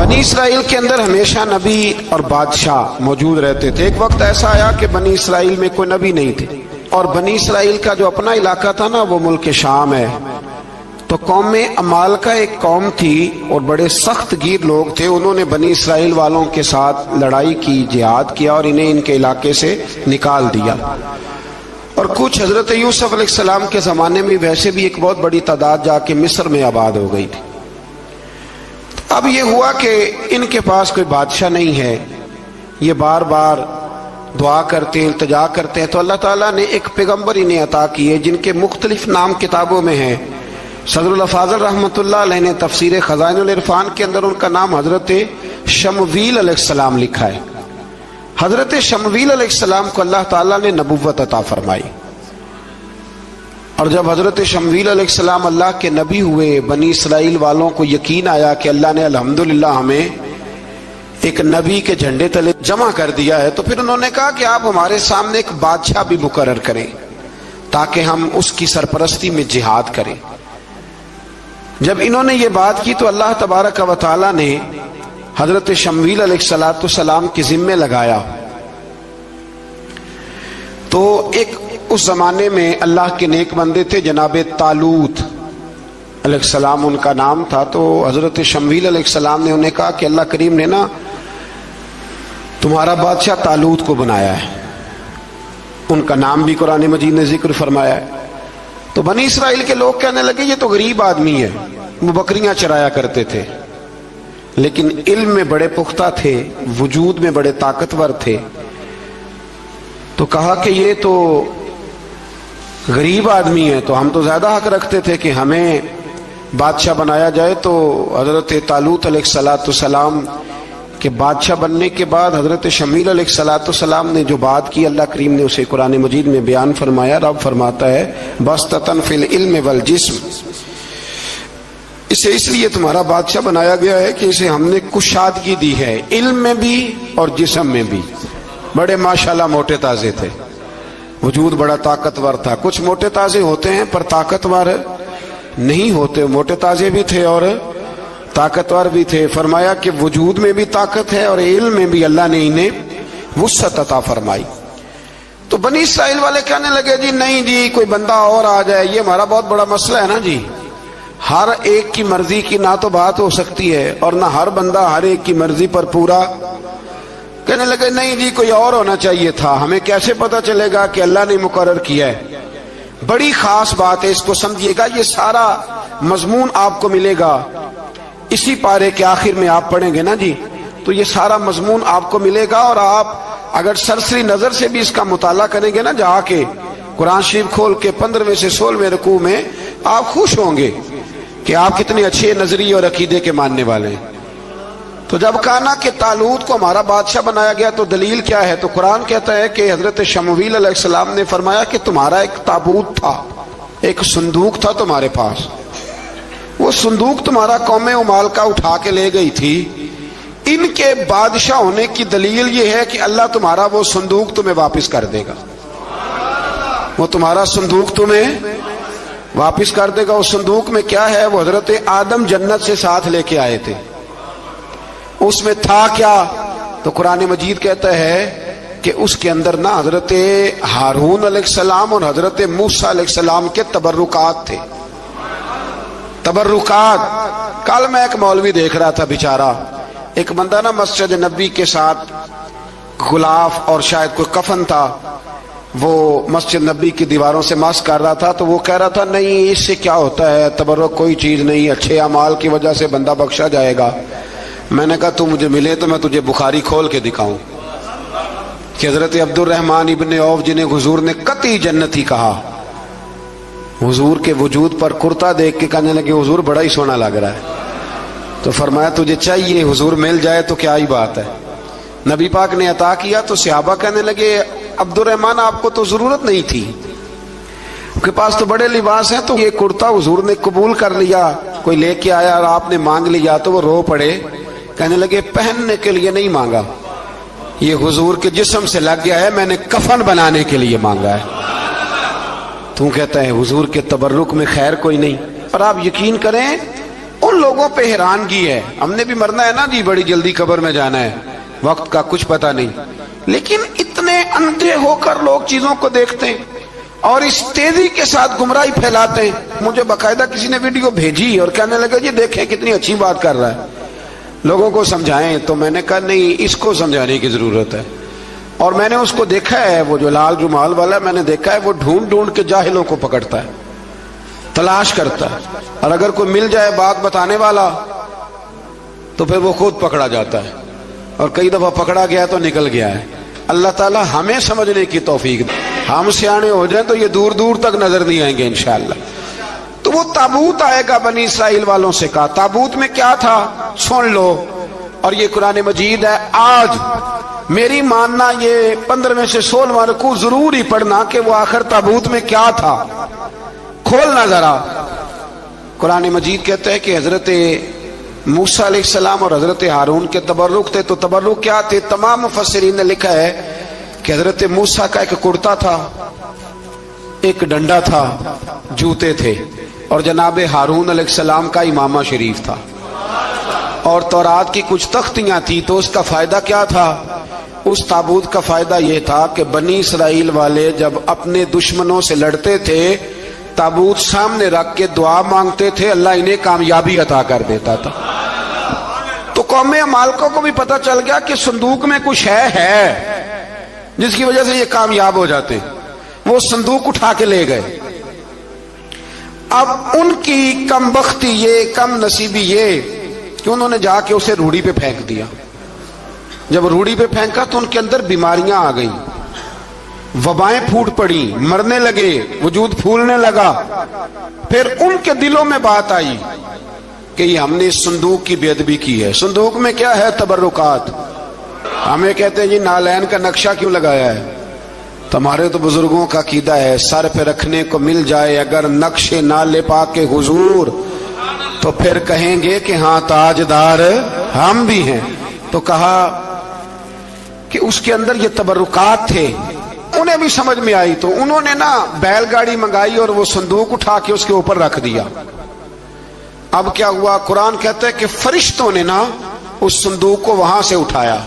بنی اسرائیل کے اندر ہمیشہ نبی اور بادشاہ موجود رہتے تھے۔ ایک وقت ایسا آیا کہ بنی اسرائیل میں کوئی نبی نہیں تھے، اور بنی اسرائیل کا جو اپنا علاقہ تھا نا وہ ملک شام ہے، تو قوم عمالقہ ایک قوم تھی اور بڑے سخت گیر لوگ تھے۔ انہوں نے بنی اسرائیل والوں کے ساتھ لڑائی کی، جہاد کیا اور انہیں ان کے علاقے سے نکال دیا۔ اور کچھ حضرت یوسف علیہ السلام کے زمانے میں ویسے بھی ایک بہت بڑی تعداد جا کے مصر میں آباد ہو گئی تھی۔ اب یہ ہوا کہ ان کے پاس کوئی بادشاہ نہیں ہے، یہ بار بار دعا کرتے ہیں، التجا کرتے ہیں، تو اللہ تعالیٰ نے ایک پیغمبر انہیں عطا کیے جن کے مختلف نام کتابوں میں ہیں۔ صدر الافاضل رحمۃ اللہ علیہ نے تفسیر خزائن العرفان کے اندر ان کا نام حضرت شمویل علیہ السلام لکھا ہے۔ حضرت شمویل علیہ السلام کو اللہ تعالیٰ نے نبوت عطا فرمائی، اور جب حضرت شمویل علیہ السلام اللہ کے نبی ہوئے، بنی اسرائیل والوں کو یقین آیا کہ اللہ نے الحمدللہ ہمیں ایک نبی کے جھنڈے تلے جمع کر دیا ہے، تو پھر انہوں نے کہا کہ آپ ہمارے سامنے ایک بادشاہ بھی مقرر کریں تاکہ ہم اس کی سرپرستی میں جہاد کریں۔ جب انہوں نے یہ بات کی تو اللہ تبارک و تعالی نے حضرت شمویل علیہ السلام کے ذمے لگایا۔ تو ایک اس زمانے میں اللہ کے نیک بندے تھے، جناب طالوت علیہ السلام ان کا نام تھا۔ تو حضرت شمویل علیہ السلام نے انہیں کہا کہ اللہ کریم نے نا تمہارا بادشاہ طالوت کو بنایا ہے، ان کا نام بھی قرآن مجید نے ذکر فرمایا ہے۔ تو بنی اسرائیل کے لوگ کہنے لگے یہ تو غریب آدمی ہے، وہ بکریاں چرایا کرتے تھے، لیکن علم میں بڑے پختہ تھے، وجود میں بڑے طاقتور تھے۔ تو کہا کہ یہ تو غریب آدمی ہے، تو ہم تو زیادہ حق رکھتے تھے کہ ہمیں بادشاہ بنایا جائے۔ تو حضرت طالوت علیہ السلام کے بادشاہ بننے کے بعد حضرت شمویل علیہ السلام نے جو بات کی، اللہ کریم نے اسے قرآن مجید میں بیان فرمایا۔ رب فرماتا ہے بسطۃ فی العلم والجسم، اسے اس لیے تمہارا بادشاہ بنایا گیا ہے کہ اسے ہم نے کشادگی دی ہے، علم میں بھی اور جسم میں بھی۔ بڑے ماشاءاللہ موٹے تازے تھے، وجود بڑا طاقتور تھا۔ کچھ موٹے تازے ہوتے ہیں پر طاقتور نہیں ہوتے، موٹے تازے بھی تھے اور طاقتور بھی تھے۔ فرمایا کہ وجود میں بھی طاقت ہے اور علم میں بھی اللہ نے انہیں وسعت عطا فرمائی۔ تو بنی اسرائیل والے کہنے لگے جی نہیں جی کوئی بندہ اور آ جائے، یہ ہمارا بہت بڑا مسئلہ ہے نا جی، ہر ایک کی مرضی کی نہ تو بات ہو سکتی ہے اور نہ ہر بندہ ہر ایک کی مرضی پر پورا۔ کہنے لگے نہیں جی کوئی اور ہونا چاہیے تھا، ہمیں کیسے پتا چلے گا کہ اللہ نے مقرر کیا ہے؟ بڑی خاص بات ہے، اس کو سمجھیے گا، یہ سارا مضمون آپ کو ملے گا اسی پارے کے آخر میں، آپ پڑھیں گے نا جی تو یہ سارا مضمون آپ کو ملے گا، اور آپ اگر سرسری نظر سے بھی اس کا مطالعہ کریں گے نا، جا کے قرآن شریف کھول کے 15ویں سے 16ویں رکوع میں، آپ خوش ہوں گے کہ آپ کتنے اچھے نظریے اور عقیدے کے ماننے والے ہیں۔ تو جب کہا نا کہ طالوت کو ہمارا بادشاہ بنایا گیا تو دلیل کیا ہے؟ تو قرآن کہتا ہے کہ حضرت شمویل علیہ السلام نے فرمایا کہ تمہارا ایک تابوت تھا، ایک صندوق تھا تمہارے پاس، وہ صندوق تمہارا قوم عمالقہ اٹھا کے لے گئی تھی، ان کے بادشاہ ہونے کی دلیل یہ ہے کہ اللہ تمہارا وہ صندوق تمہیں واپس کر دے گا، وہ تمہارا صندوق تمہیں واپس کر دے گا۔ اس صندوق میں کیا ہے؟ وہ حضرت آدم جنت سے ساتھ لے کے آئے تھے، اس میں تھا کیا؟ تو قرآن مجید کہتا ہے کہ اس کے اندر نا حضرت ہارون علیہ السلام اور حضرت موسیٰ علیہ السلام کے تبرکات تھے، تبرکات۔ کل میں ایک مولوی دیکھ رہا تھا بیچارہ، ایک بندہ نا مسجد نبی کے ساتھ غلاف اور شاید کوئی کفن تھا، وہ مسجد نبی کی دیواروں سے مس کر رہا تھا، تو وہ کہہ رہا تھا نہیں اس سے کیا ہوتا ہے، تبرک کوئی چیز نہیں، اچھے اعمال کی وجہ سے بندہ بخشا جائے گا۔ میں نے کہا تو مجھے ملے تو میں تجھے بخاری کھول کے دکھاؤں کہ حضرت عبد الرحمن ابن عوف جنہیں حضور نے قطعی جنتی کہا، حضور کے وجود پر کرتا دیکھ کے کہنے لگے حضور بڑا ہی سونا لگ رہا ہے، تو فرمایا تجھے چاہیے حضور مل جائے تو کیا ہی بات ہے۔ نبی پاک نے عطا کیا تو صحابہ کہنے لگے عبد الرحمن آپ کو تو ضرورت نہیں تھی، آپ کے پاس تو بڑے لباس ہیں، تو یہ کرتا حضور نے قبول کر لیا، کوئی لے کے آیا اور آپ نے مانگ لیا، تو وہ رو پڑے، کہنے لگے پہننے کے لیے نہیں مانگا، یہ حضور کے جسم سے لگ گیا ہے، میں نے کفن بنانے کے لیے مانگا ہے۔ تو کہتا ہے حضور کے تبرک میں خیر کوئی نہیں۔ اور آپ یقین کریں ان لوگوں پہ حیرانگی ہے. ہم نے بھی مرنا ہے نا جی، بڑی جلدی قبر میں جانا ہے، وقت کا کچھ پتہ نہیں، لیکن اتنے اندھے ہو کر لوگ چیزوں کو دیکھتے ہیں اور اس تیزی کے ساتھ گمراہی پھیلاتے ہیں. مجھے باقاعدہ کسی نے ویڈیو بھیجی اور کہنے لگا جی دیکھیں کتنی اچھی بات کر رہا ہے، لوگوں کو سمجھائیں. تو میں نے کہا نہیں، اس کو سمجھانے کی ضرورت ہے. اور میں نے اس کو دیکھا ہے، وہ جو لال رومال والا میں نے دیکھا ہے، وہ ڈھونڈ ڈھونڈ کے جاہلوں کو پکڑتا ہے، تلاش کرتا ہے، اور اگر کوئی مل جائے بات بتانے والا تو پھر وہ خود پکڑا جاتا ہے، اور کئی دفعہ پکڑا گیا تو نکل گیا ہے. اللہ تعالی ہمیں سمجھنے کی توفیق دے. ہم سیانے ہو جائیں تو یہ دور دور تک نظر نہیں آئیں گے انشاءاللہ. تو وہ تابوت آئے گا، بنی اسرائیل والوں سے کہا تابوت میں کیا تھا سن لو. اور یہ قرآن مجید ہے. آج میری ماننا یہ 15 سے 16 رکوع ضرور ہی پڑھنا کہ وہ آخر تابوت میں کیا تھا. کھولنا ذرا. قرآن مجید کہتا ہے کہ حضرت موسیٰ علیہ السلام اور حضرت ہارون کے تبرک تھے. تو تبرک کیا تھے؟ تمام مفسرین نے لکھا ہے کہ حضرت موسیٰ کا ایک کرتا تھا، ایک ڈنڈا تھا، جوتے تھے، اور جناب ہارون علیہ السلام کا امامہ شریف تھا، اور تورات کی کچھ تختیاں تھی. تو اس کا فائدہ کیا تھا؟ اس تابوت کا فائدہ یہ تھا کہ بنی اسرائیل والے جب اپنے دشمنوں سے لڑتے تھے تابوت سامنے رکھ کے دعا مانگتے تھے، اللہ انہیں کامیابی عطا کر دیتا تھا. تو قوم عمالقہ کو بھی پتہ چل گیا کہ صندوق میں کچھ ہے جس کی وجہ سے یہ کامیاب ہو جاتے. وہ صندوق اٹھا کے لے گئے. اب ان کی کم بختی یہ، کم نصیبی یہ کہ انہوں نے جا کے اسے روڑی پہ پھینک دیا. جب روڑی پہ پھینکا تو ان کے اندر بیماریاں آ گئیں، وبائیں پھوٹ پڑی، مرنے لگے، وجود پھولنے لگا. پھر ان کے دلوں میں بات آئی کہ یہ ہم نے اس صندوق کی بے ادبی کی ہے. صندوق میں کیا ہے؟ تبرکات. ہمیں کہتے ہیں جی نالین کا نقشہ کیوں لگایا ہے؟ تمہارے تو بزرگوں کا عقیدہ ہے سر پہ رکھنے کو مل جائے اگر نقش نالے پاک کے حضور تو پھر کہیں گے کہ ہاں تاجدار ہم بھی ہیں. تو کہا کہ اس کے اندر یہ تبرکات تھے. انہیں بھی سمجھ میں آئی تو انہوں نے نا بیل گاڑی منگائی اور وہ صندوق اٹھا کے اس کے اوپر رکھ دیا. اب کیا ہوا؟ قرآن کہتا ہے کہ فرشتوں نے نا اس صندوق کو وہاں سے اٹھایا.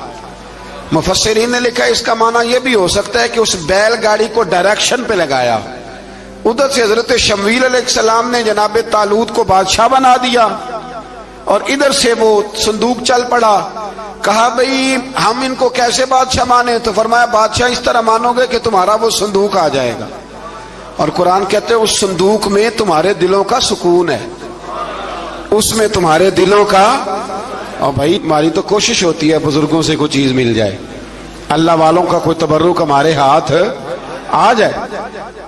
مفسرین نے لکھا اس کا معنی یہ بھی ہو سکتا ہے کہ اس بیل گاڑی کو ڈائریکشن پہ لگایا. ادھر سے حضرت شمویل علیہ السلام نے جناب طالوت کو بادشاہ بنا دیا اور ادھر سے وہ صندوق چل پڑا. کہا بھئی ہم ان کو کیسے بادشاہ مانے؟ تو فرمایا بادشاہ اس طرح مانو گے کہ تمہارا وہ صندوق آ جائے گا. اور قرآن کہتے ہیں اس صندوق میں تمہارے دلوں کا سکون ہے، اس میں تمہارے دلوں کا. اور بھائی ہماری تو کوشش ہوتی ہے بزرگوں سے کوئی چیز مل جائے، اللہ والوں کا کوئی تبرک ہمارے ہاتھ آ جائے.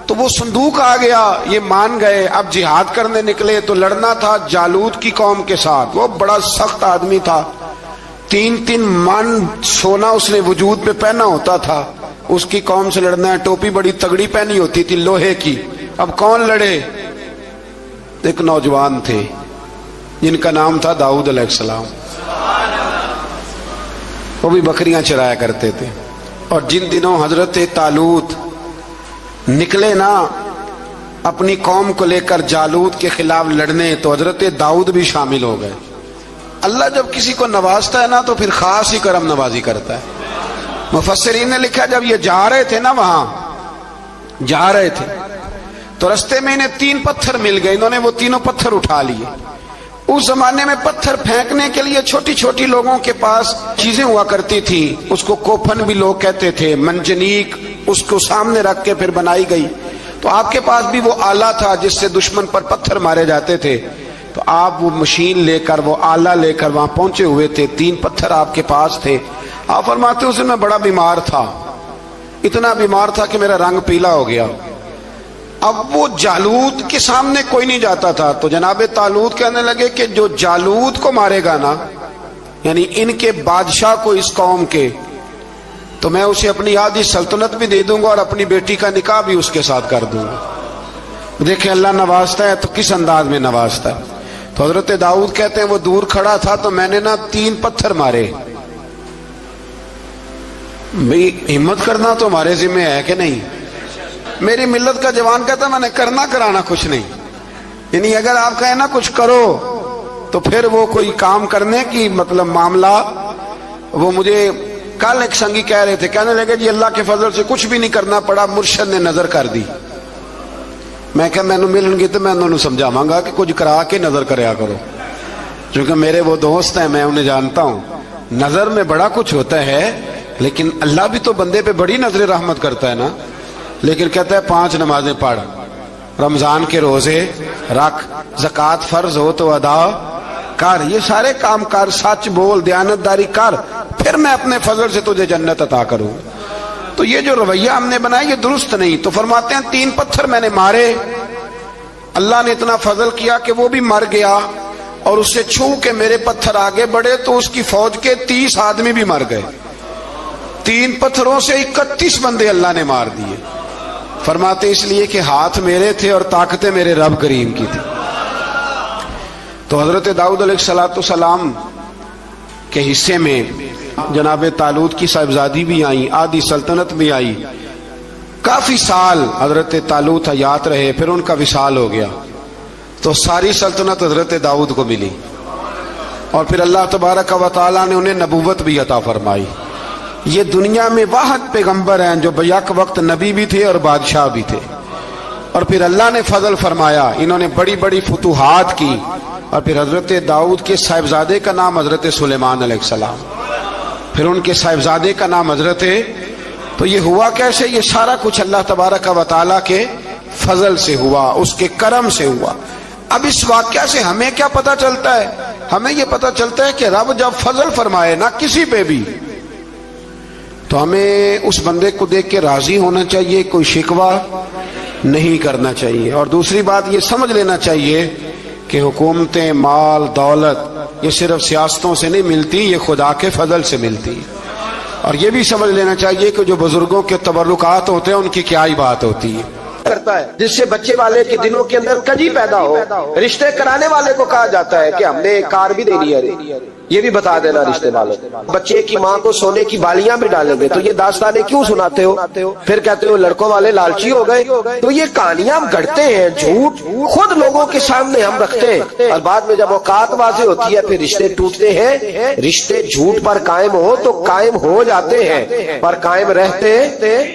تو وہ صندوق آ گیا، یہ مان گئے. اب جہاد کرنے نکلے تو لڑنا تھا جالوت کی قوم کے ساتھ. وہ بڑا سخت آدمی تھا، 3 من سونا اس نے وجود پہ پہنا ہوتا تھا. اس کی قوم سے لڑنا ہے. ٹوپی بڑی تگڑی پہنی ہوتی تھی لوہے کی. اب کون لڑے؟ ایک نوجوان تھے جن کا نام تھا داؤد علیہ السلام. وہ بھی بکریاں چرایا کرتے تھے. اور جن دنوں حضرت طالوت نکلے نا اپنی قوم کو لے کر جالوت کے خلاف لڑنے تو حضرت داؤد بھی شامل ہو گئے. اللہ جب کسی کو نوازتا ہے نا تو پھر خاص ہی کرم نوازی کرتا ہے. مفسرین نے لکھا جب یہ جا رہے تھے نا، وہاں جا رہے تھے تو رستے میں انہیں 3 پتھر مل گئے. انہوں نے وہ تینوں پتھر اٹھا لیے. اس زمانے میں پتھر پھینکنے کے لیے چھوٹی چھوٹی لوگوں کے پاس چیزیں ہوا کرتی تھی. اس کو کوپن بھی لوگ کہتے تھے، منجنیق. اس کو سامنے رکھ کے پھر بنائی گئی. تو آپ کے پاس بھی وہ آلہ تھا جس سے دشمن پر پتھر مارے جاتے تھے. تو آپ وہ مشین لے کر، وہ آلہ لے کر وہاں پہنچے ہوئے تھے. 3 پتھر آپ کے پاس تھے. آپ فرماتے اس دن میں بڑا بیمار تھا، اتنا بیمار تھا کہ میرا رنگ پیلا ہو گیا. اب وہ جالوت کے سامنے کوئی نہیں جاتا تھا. تو جناب طالوت کہنے لگے کہ جو جالوت کو مارے گا نا، یعنی ان کے بادشاہ کو اس قوم کے، تو میں اسے اپنی آدھی سلطنت بھی دے دوں گا اور اپنی بیٹی کا نکاح بھی اس کے ساتھ کر دوں گا. دیکھیں اللہ نوازتا ہے تو کس انداز میں نوازتا ہے. تو حضرت داؤد کہتے ہیں وہ دور کھڑا تھا تو میں نے نا 3 پتھر مارے. بھئی ہمت کرنا تو ہمارے ذمہ ہے کہ نہیں؟ میری ملت کا جوان کہتا ہے میں نے کرنا کرانا کچھ نہیں. یعنی اگر آپ کہیں نا کچھ کرو تو پھر وہ کوئی کام کرنے کی مطلب معاملہ. وہ مجھے کل ایک سنگی کہہ رہے تھے, کہنے لگے جی اللہ کے فضل سے کچھ بھی نہیں کرنا پڑا, مرشد نے نظر کر دی. میں کہا مینوں ملن گے تو میں انہوں سمجھاواں گا کہ کچھ کرا کے نظر کریا کرو, کیونکہ میرے وہ دوست ہیں, میں انہیں جانتا ہوں. نظر میں بڑا کچھ ہوتا ہے, لیکن اللہ بھی تو بندے پہ بڑی نظر رحمت کرتا ہے نا. لیکن کہتا ہے 5 نمازیں پڑھ, رمضان کے روزے رکھ, زکوٰۃ فرض ہو تو ادا کر, یہ سارے کام کر, سچ بول, دیانتداری کر, پھر میں اپنے فضل سے تجھے جنت عطا کروں. تو یہ جو رویہ ہم نے بنایا یہ درست نہیں. تو فرماتے ہیں 3 پتھر میں نے مارے, اللہ نے اتنا فضل کیا کہ وہ بھی مر گیا, اور اس سے چھو کے میرے پتھر آگے بڑھے تو اس کی فوج کے 30 آدمی بھی مر گئے. 3 پتھروں سے 31 بندے اللہ نے مار دیے. فرماتے اس لیے کہ ہاتھ میرے تھے اور طاقتیں میرے رب کریم کی تھی. تو حضرت داؤد علیہ السلام کے حصے میں جناب طالوت کی صاحبزادی بھی آئی, آدھی سلطنت بھی آئی. کافی سال حضرت طالوت حیات رہے, پھر ان کا وصال ہو گیا, تو ساری سلطنت حضرت داؤد کو ملی, اور پھر اللہ تبارک و تعالیٰ نے انہیں نبوت بھی عطا فرمائی. یہ دنیا میں واحد پیغمبر ہیں جو بیک وقت نبی بھی تھے اور بادشاہ بھی تھے. اور پھر اللہ نے فضل فرمایا, انہوں نے بڑی بڑی فتوحات کی. اور پھر حضرت داؤد کے صاحبزادے کا نام حضرت سلیمان علیہ السلام, پھر ان کے صاحبزادے کا نام حضرت. تو یہ ہوا کیسے؟ یہ سارا کچھ اللہ تبارک و تعالیٰ کے فضل سے ہوا, اس کے کرم سے ہوا. اب اس واقعہ سے ہمیں کیا پتا چلتا ہے؟ ہمیں یہ پتا چلتا ہے کہ رب جب فضل فرمائے نا کسی پہ بھی, تو ہمیں اس بندے کو دیکھ کے راضی ہونا چاہیے, کوئی شکوہ نہیں کرنا چاہیے. اور دوسری بات یہ سمجھ لینا چاہیے کہ حکومتیں, مال, دولت یہ صرف سیاستوں سے نہیں ملتی, یہ خدا کے فضل سے ملتی. اور یہ بھی سمجھ لینا چاہیے کہ جو بزرگوں کے تبرکات ہوتے ہیں ان کی کیا ہی بات ہوتی ہے. کرتا ہے جس سے بچے والے کے دلوں کے اندر کجی پیدا ہو. رشتے کرانے والے کو کہا جاتا ہے کہ ہم نے کار بھی دینی ہے, یہ بھی بتا دینا رشتے والوں. بچے کی ماں کو سونے کی بالیاں بھی ڈالیں گے تو یہ داستانیں کیوں سناتے ہو؟ پھر کہتے ہو لڑکوں والے لالچی ہو گئے. تو یہ کہانیاں ہم گڑھتے ہیں, جھوٹ خود لوگوں کے سامنے ہم رکھتے ہیں, اور بعد میں جب اوقات واضح ہوتی ہے پھر رشتے ٹوٹتے ہیں. رشتے جھوٹ پر قائم ہو تو قائم ہو جاتے ہیں, پر قائم رہتے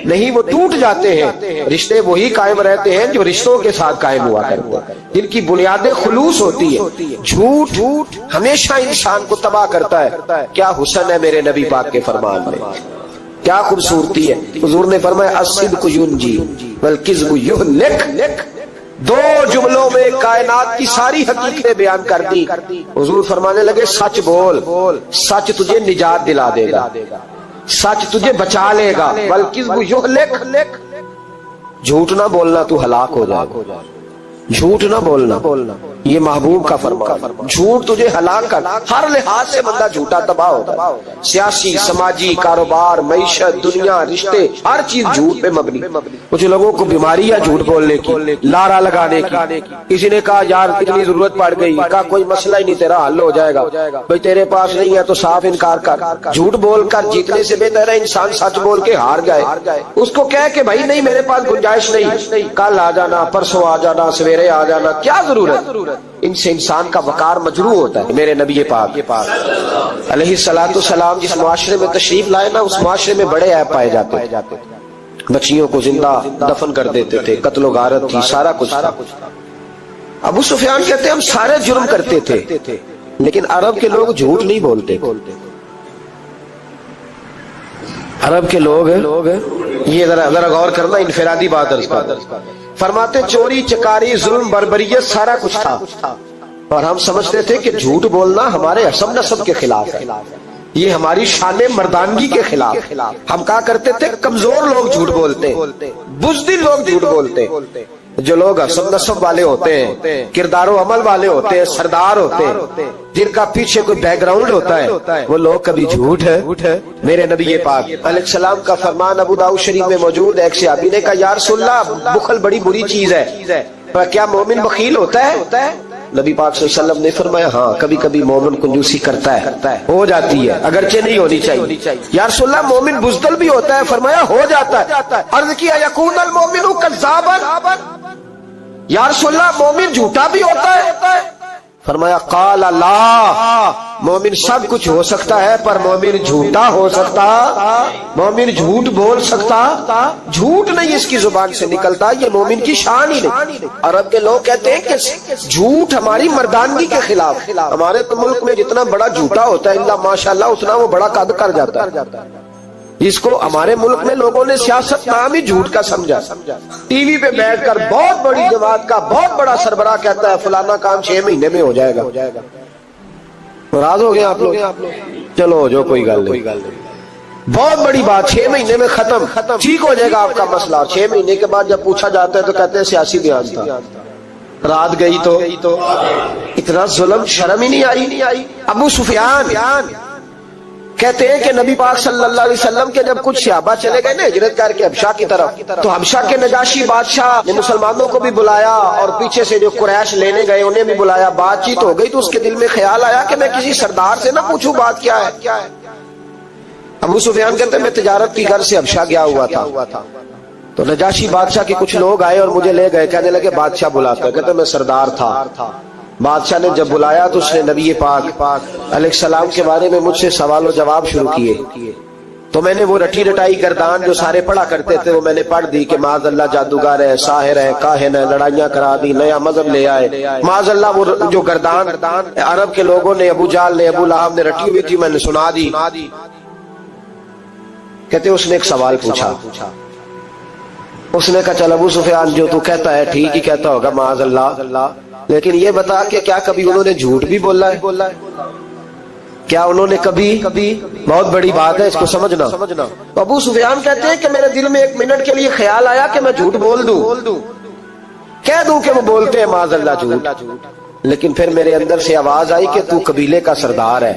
نہیں, وہ ٹوٹ جاتے ہیں. رشتے وہی قائم رہتے ہیں جو رشتوں کے ساتھ قائم ہوا کرتے ہیں, جن کی بنیادیں خلوص ہوتی ہے. جھوٹ ہمیشہ انسان کو تباہ کرتا ہے. کیا حسن ہے میرے نبی پاک کے فرمان میں, کیا خوبصورتی ہے. حضور نے فرمایا الصدق ینجی والکذب یہلک. 2 جملوں میں کائنات کی ساری حقیقتیں بیان کر دی. حضور فرمانے لگے سچ بول, سچ تجھے نجات دلا دے گا, سچ تجھے بچا لے گا. والکذب یہلک, جھوٹ نہ بولنا تو ہلاک ہو جائے گا. جھوٹ نہ بولنا, یہ محبوب کا فرمان. جھوٹ تجھے ہلاک کر, ہر لحاظ سے بندہ جھوٹا تباہ ہوتا ہے. سیاسی, سماجی, کاروبار, معیشت, دنیا, رشتے, ہر چیز جھوٹ پہ مبنی. کچھ لوگوں کو بیماری ہے جھوٹ بولنے کی, لارا لگانے کی. کسی نے کہا یار اتنی ضرورت پڑ گئی, کہا کوئی مسئلہ ہی نہیں, تیرا حل ہو جائے گا. بھئی تیرے پاس نہیں ہے تو صاف انکار کر. جھوٹ بول کر جیتنے سے بہتر ہے انسان سچ بول کے ہار جائے. اس کو کہہ کہ بھائی نہیں میرے پاس گنجائش نہیں, کل آ جانا, پرسوں آ جانا, سویرے آ جانا, کیا ضرورت. ان سے انسان کا وقار مجروح ہوتا ہے. میرے نبی پاک علیہ الصلوۃ والسلام جس معاشرے میں تشریف لائے نا, اس معاشرے میں بڑے عیب پائے جاتے. بچیوں کو زندہ دفن کر دیتے تھے, قتل و غارت تھی, سارا کچھ تھا. ابو سفیان کہتے ہیں ہم سارے جرم کرتے تھے, لیکن عرب کے لوگ جھوٹ نہیں بولتے. عرب کے لوگ یہ ذرا غور کرنا, انفرادی بات عرض کر. فرماتے چوری, چکاری, ظلم, بربریت سارا کچھ تھا, اور ہم سمجھتے تھے کہ جھوٹ بولنا ہمارے حسب نسب کے خلاف ہے, یہ ہماری شان مردانگی کے خلاف. ہم کہا کرتے تھے کمزور لوگ جھوٹ بولتے, بزدل لوگ جھوٹ بولتے. جو لوگ حسب نسب والے ہوتے ہیں, کردار و عمل والے ہوتے ہیں, سردار ہوتے ہیں, جن کا پیچھے کوئی بیک گراؤنڈ ہوتا ہے, وہ لوگ کبھی جھوٹ ہے. میرے نبی پاک علیہ السلام کا فرمان ابو داؤد شریف میں موجود ہے. ایک صحابی نے کہا یا رسول اللہ بخل بڑی بری چیز ہے, پر کیا مومن بخیل ہوتا ہے؟ نبی پاک صلی اللہ علیہ وسلم نے فرمایا ہاں کبھی کبھی مومن کنجوسی کرتا ہے, ہو جاتی ہے, اگرچہ نہیں ہونی چاہیے. یا رسول اللہ مومن بزدل بھی ہوتا ہے؟ فرمایا ہو جاتا ہے. عرض کیا یکون المومن کذابا, یا رسول اللہ مومن جھوٹا بھی ہوتا ہے؟ فرمایا قال لا، مومن سب کچھ ہو سکتا ہے پر مومن جھوٹا ہو سکتا، مومن جھوٹ بول سکتا، جھوٹ نہیں اس کی زبان سے نکلتا، یہ مومن کی شان ہی نہیں۔ عرب کے لوگ کہتے ہیں کہ جھوٹ ہماری مردانگی کے خلاف، ہمارے ملک میں جتنا بڑا جھوٹا ہوتا ہے اللہ ماشاءاللہ اتنا وہ بڑا قد کر جاتا ہے۔ جس کو ہمارے ملک میں لوگوں نے سیاست نام ہی جھوٹ کا سمجھا، ٹی وی پہ بیٹھ کر بہت بڑی جماعت کا بہت بڑا سربراہ کہتا ہے فلانا کام 6 مہینے میں ہو جائے گا۔ راض ہو گئے آپ لوگ؟ چلو جو کوئی گل نہیں، بہت بڑی بات، 6 مہینے میں ختم، ٹھیک ہو جائے گا آپ کا مسئلہ۔ 6 مہینے کے بعد جب پوچھا جاتا ہے تو کہتے ہیں سیاسی بیان تھا، رات گئی تو اتنا ظلم، شرم ہی نہیں آئی۔ ابو سفیان کہتے ہیں کہ نبی پاک صلی اللہ علیہ وسلم کے جب کچھ صحابہ چلے گئے نا ہجرت کر کے حبشہ کی طرف، تو حبشہ کے نجاشی بادشاہ نے مسلمانوں کو بھی بلایا اور پیچھے سے جو قریش لینے گئے انہیں بھی بلایا، بات چیت ہو گئی تو اس کے دل میں خیال آیا کہ میں کسی سردار سے نہ پوچھوں بات کیا ہے۔ ابو سفیان کہتے ہیں میں تجارت کی غرض سے حبشہ گیا ہوا تھا، تو نجاشی بادشاہ کے کچھ لوگ آئے اور مجھے لے گئے، کہنے لگے بادشاہ بلاتا ہے، کہتے میں سردار تھا۔ بادشاہ نے جب بلایا تو اس نے نبی پاک علیہ السلام کے بارے میں مجھ سے سوال و جواب شروع کیے، تو میں نے وہ رٹی رٹائی گردان جو سارے پڑھا کرتے تھے وہ میں نے پڑھ دی کہ معاذ اللہ جادوگر ہے، ساحر ہے، کاہن ہے، لڑائیاں کرا دی، نیا مذہب لے آئے، معاذ اللہ وہ جو گردان عرب کے لوگوں نے، ابو جہل نے، ابو لہب نے رٹی ہوئی تھی میں نے سنا دی۔ کہتے اس نے ایک سوال پوچھا، اس نے کہا چل ابو سفیان جو تو کہتا ہے ٹھیک ہی کہتا ہوگا معاذ اللہ، لیکن یہ بتا کہ کیا کبھی انہوں نے جھوٹ بھی بولا ہے؟ کیا انہوں نے کبھی، بہت بڑی بات ہے اس کو سمجھنا۔ ابو سفیان کہتے ہیں کہ میرے دل میں 1 منٹ کے لیے خیال آیا کہ میں جھوٹ بول دوں، کہہ دوں کہ وہ بولتے ہیں معاذ اللہ جھوٹ، لیکن پھر میرے اندر سے آواز آئی کہ تو قبیلے کا سردار ہے،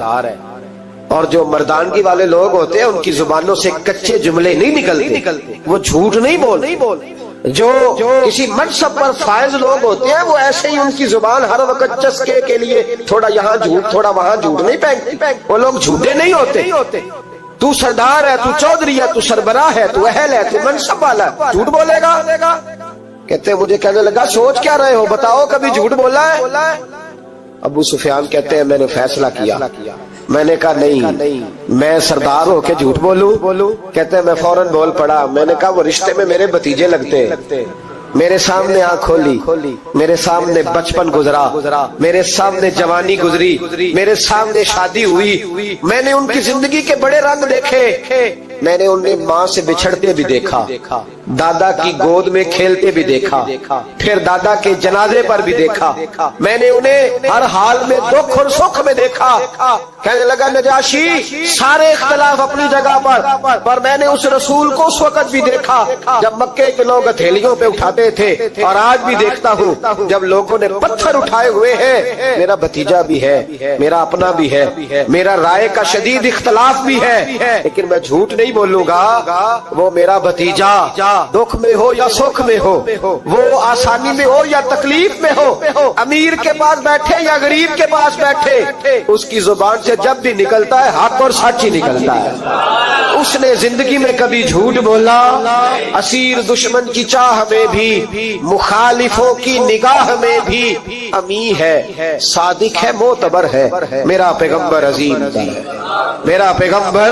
اور جو مردانگی والے لوگ ہوتے ہیں ان کی زبانوں سے کچے جملے نہیں نکلتے، وہ جھوٹ نہیں بولتے۔ جو کسی منصب پر فائز لوگ ہوتے ہیں وہ ایسے ہی ان کی زبان ہر وقت چسکے کے لیے تھوڑا یہاں جھوٹ تھوڑا وہاں جھوٹ نہیں پھینکتے، وہ لوگ جھوٹے نہیں ہوتے۔ تو سردار ہے، تو چودھری ہے، تو سربراہ ہے، تو اہل ہے، تو منصب والا ہے، جھوٹ بولے گا؟ کہتے مجھے کہنے لگا سوچ کیا رہے ہو، بتاؤ کبھی جھوٹ بولا ہے؟ ابو سفیان کہتے ہیں میں نے فیصلہ کیا، میں نے کہا نہیں میں سردار ہو کے جھوٹ بولوں؟ کہتے ہیں میں فوراً بول پڑا، میں نے کہا وہ رشتے میں میرے بھتیجے لگتے ہیں، میرے سامنے آنکھ کھولی، میرے سامنے بچپن گزرا، میرے سامنے جوانی گزری، میرے سامنے شادی ہوئی، میں نے ان کی زندگی کے بڑے رنگ دیکھے، میں نے انہیں ماں سے بچھڑتے بھی دیکھا، دادا کی گود میں کھیلتے بھی دیکھا، پھر دادا کے جنازے پر بھی دیکھا، میں نے انہیں ہر حال میں دکھ اور سکھ میں دیکھا۔ کہنے لگا نجاشی سارے اختلاف اپنی جگہ پر میں نے اس رسول کو اس وقت بھی دیکھا جب مکے کے لوگ ہتھیلیوں پہ اٹھاتے تھے، اور آج بھی دیکھتا ہوں جب لوگوں نے پتھر اٹھائے ہوئے ہیں، میرا بھتیجا بھی ہے، میرا اپنا بھی ہے، میرا رائے کا شدید اختلاف بھی ہے، لیکن میں جھوٹ نہیں بولوں گا، وہ میرا بھتیجا دکھ میں ہو یا سکھ میں ہو، وہ آسانی میں ہو یا تکلیف میں ہو، امیر کے پاس بیٹھے یا غریب کے پاس بیٹھے، اس کی زبان سے جب بھی نکلتا ہے حق اور سچ ہی نکلتا ہے۔ اس نے زندگی میں کبھی جھوٹ بولا، اسیر دشمن کی چاہ میں بھی، مخالفوں کی نگاہ میں بھی امی ہے، صادق ہے، معتبر ہے، میرا پیغمبر عظیم ہے، میرا پیغمبر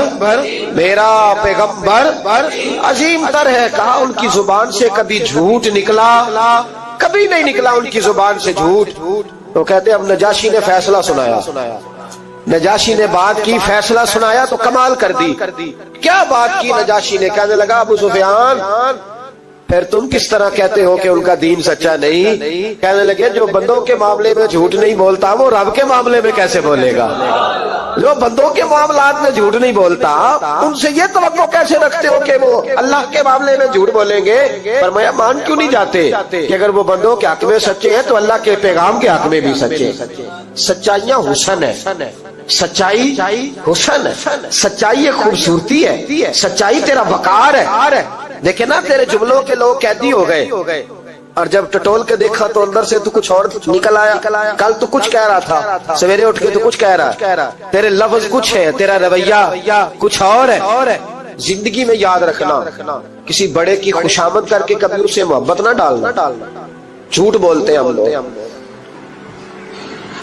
عظیم تر ہے۔ کہا ان کی زبان سے کبھی جھوٹ نکلا؟ کبھی نہیں نکلا ان کی زبان سے جھوٹ۔ تو کہتے اب نجاشی نے فیصلہ سنایا، نجاشی نے بات کی، فیصلہ سنایا تو کمال کر دی۔ کیا بات کی نجاشی نے؟ کہنے لگا ابو سفیان پھر تم کس طرح کہتے ہو کہ ان کا دین سچا نہیں؟ کہنے لگے جو بندوں کے معاملے میں جھوٹ نہیں بولتا وہ رب کے معاملے میں کیسے بولے گا؟ جو بندوں کے معاملات میں جھوٹ نہیں بولتا ان سے یہ توقع کیسے رکھتے ہو کہ وہ اللہ کے معاملے میں جھوٹ بولیں گے؟ فرمایا مان کیوں نہیں جاتے کہ اگر وہ بندوں کے حق میں سچے ہیں تو اللہ کے پیغام کے حق میں بھی سچے۔ سچائیاں حسن ہے، سچائی حسن ہے، سچائی ایک خوبصورتی ہے، سچائی تیرا وقار ہے۔ دیکھیں نا تیرے جملوں کے لوگ قیدی ہو گئے اور جب ٹٹول کے دیکھا تو اندر سے تو کچھ اور نکل آیا، کل تو کچھ کہہ رہا تھا، سویرے اٹھ کے تو کچھ کہہ رہا، تیرے لفظ کچھ ہے، تیرا رویہ کچھ اور ہے۔ زندگی میں یاد رکھنا کسی بڑے کی خوشامد کر کے کبھی اسے محبت نہ ڈالنا۔ جھوٹ بولتے ہیں ہم لوگ،